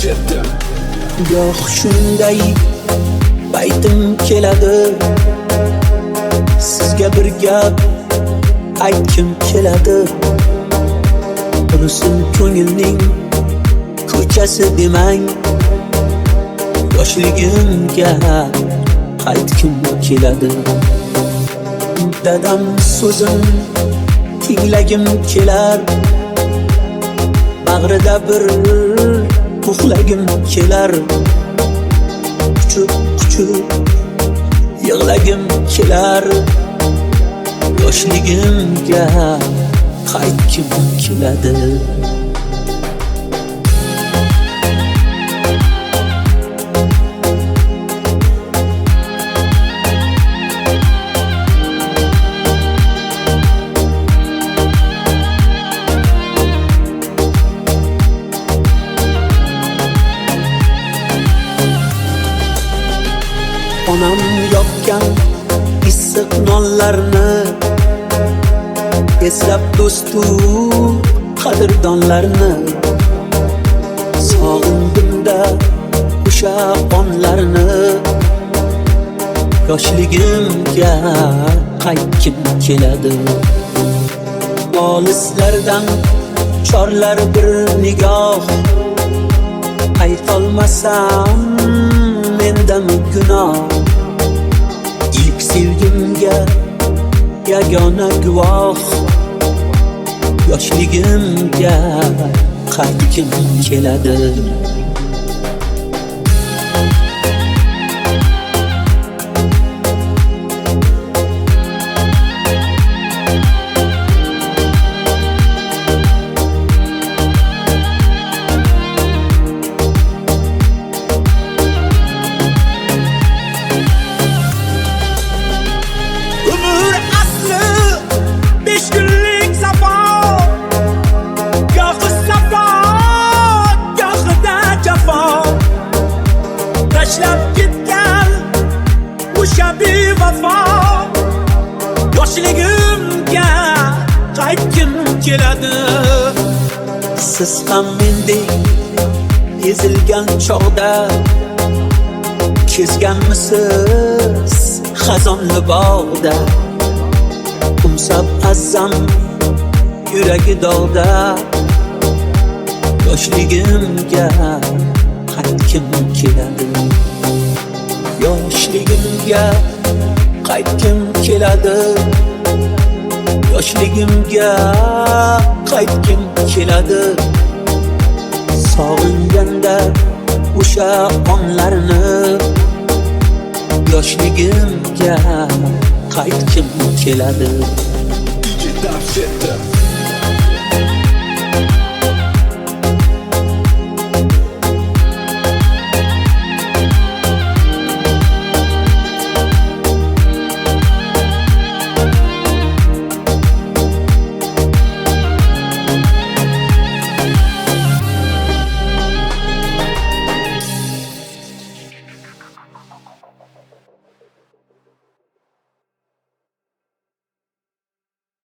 goh shunday baytim keladi, sizga bir gap aytkim keladi. Qursin ko'ngilning ko'chasi demang, yoshligimga qaytkim keladi. Dadam so'zim tinglagim kelar, bag'rida bir uxlagim kelar. Quchib yig'lagim kelar, yoshligimga qaytkim keladi. Onam yopgan issiq nonlarni eslab do'stu qadrdonlarni, sog'indim-da o'sha onlarni. Yoshligimga qaytkim keladi. Olislardan chorlar bir nigoh, aytolmasam mendami gunoh. İlk sevgimga yagona guvoh, yoshligimga qaytkim keladi. Tashlab ketgan o'sha bevafo, yoshligimga qaytkim keladi. Siz ham mendek ezilgan chog'da kezganmisiz xazonli bog'da? Umsab azzam yuragi dog'da, yoshligimga qaytkim keladi. Yoshligimga qaytkim keladi. Yoshligimga qaytkim keladi. Sog'inganda o'sha onlarni, yoshligimga qaytkim keladi.